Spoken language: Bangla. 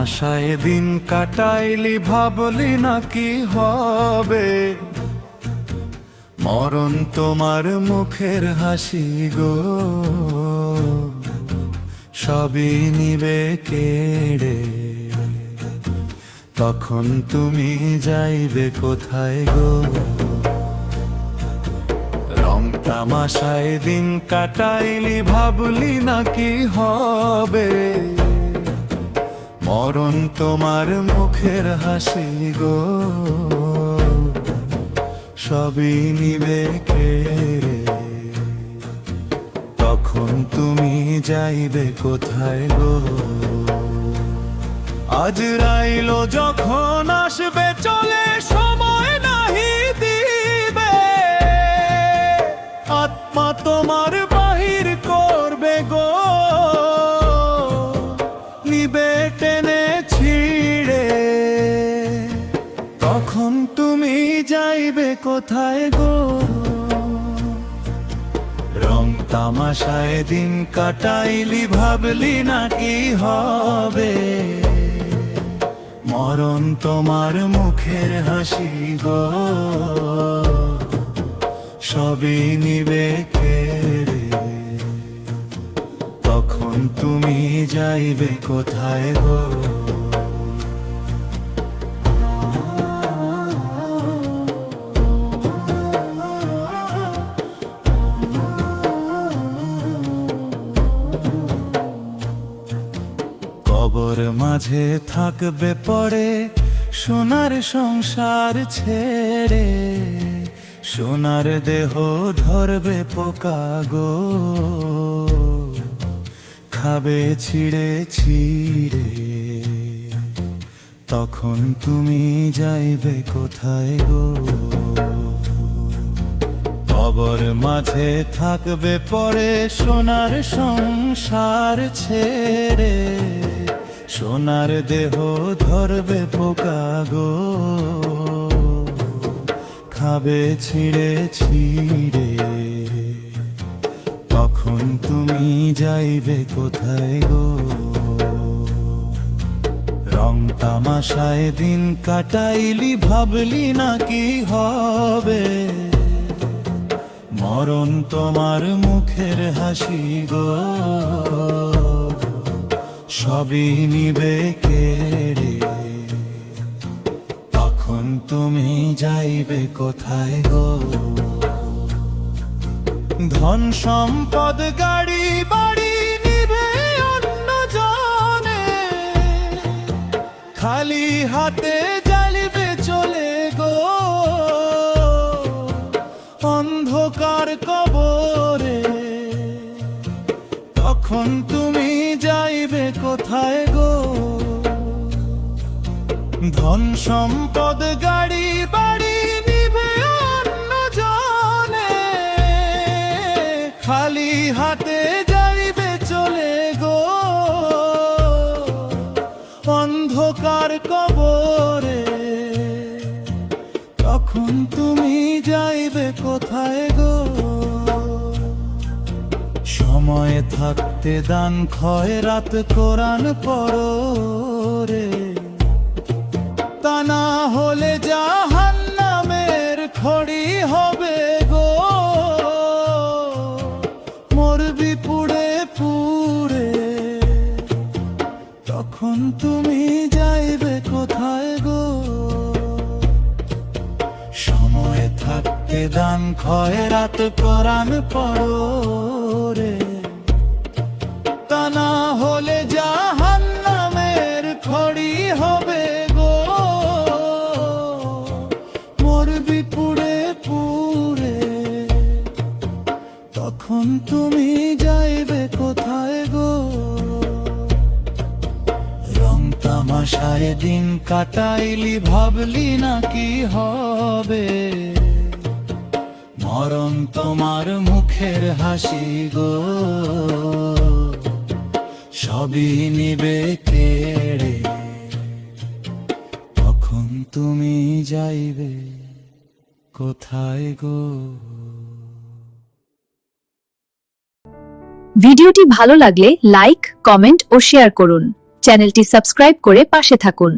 তামাশায় দিন কাটাইলি ভাবলি না কি হবে, মরণ তোমার মুখের হাসি গো সবই নিবে কেড়ে। তখন তুমি যাইবে কোথায় গো? রং তামাশায় দিন কাটাইলি ভাবলি না কি হবে, মরণ তোমার মুখের হাসি গো সবই নিবে কেড়ে। তখন তুমি যাইবে কোথায় গো? আজ রাইলো যখন আসবে চলে, সময় নাহি দিবে, আত্মা তোমার বাহির করবে গো নিবে টেনে ছিড়ে। তখন তুমি যাইবে কোথায় গো? রং তামাশায় দিন কাটাইলি ভাবলি না কি হবে, মরণ তোমার মুখের হাসি গো সবই নিবে কেড়ে। তখন তুমি যাইবে কোথায় গো? কবর মাঝে থাকবে পড়ে সোনার সংসার ছেড়ে, সোনার দেহ ধরবে পোকা গো খাবে ছিঁড়ে ছিঁড়ে। তখন তুমি যাইবে কোথায় গো? কবর মাঝে থাকবে পড়ে সোনার সংসার ছেড়ে, সোনার দেহ ধরবে পোকা গো খাবে ছিঁড়ে ছিঁড়ে। তখন তুমি যাইবে কোথায় গো? রং তামাশায় দিন কাটাইলি ভাবলি না কি হবে, মরণ তোমার মুখের হাসি গো সবই নিবে কেড়ে। তখন তুমি যাইবে কোথায় গো? ধন সম্পদ গাড়ি বাড়ি নিবে অন্য জনে, খালি হাতে জ্বালিবে চলে গো অন্ধকার কবরে। তখন তুমি যাইবে কোথায় গো? ধন সম্পদ গাড়ি বাড়ি নিবে অন্য জনে, খালি হাতে যাইবে চলে গো অন্ধকার কবরে। তখন তুমি যাইবে কোথায় গো? সময় থাকতে দান খয়রাত কোরআন পড়ো রে, তা না হলে জাহান্নামের খড়ি হবে গো মরবি পুড়ে পুড়ে। তখন তুমি যাইবে কোথায় গো? সময় থাকতে দান খয়রাত কোরআন পড়ো রে, তা না হলে জাহান্নামের খড়ি হবে গো মরবি পুড়ে পুড়ে। তখন তুমি যাইবে কোথায় গো? রং তামাশায় দিন কাটাইলি ভাবলি না কি হবে, মরণ তোমার মুখের হাসি গো সবই নিবে কেড়ে। তখন তুমি যাইবে কোথায় গো? ভিডিওটি ভালো লাগলে লাইক, কমেন্ট ও শেয়ার করুন। চ্যানেলটি সাবস্ক্রাইব করে পাশে থাকুন।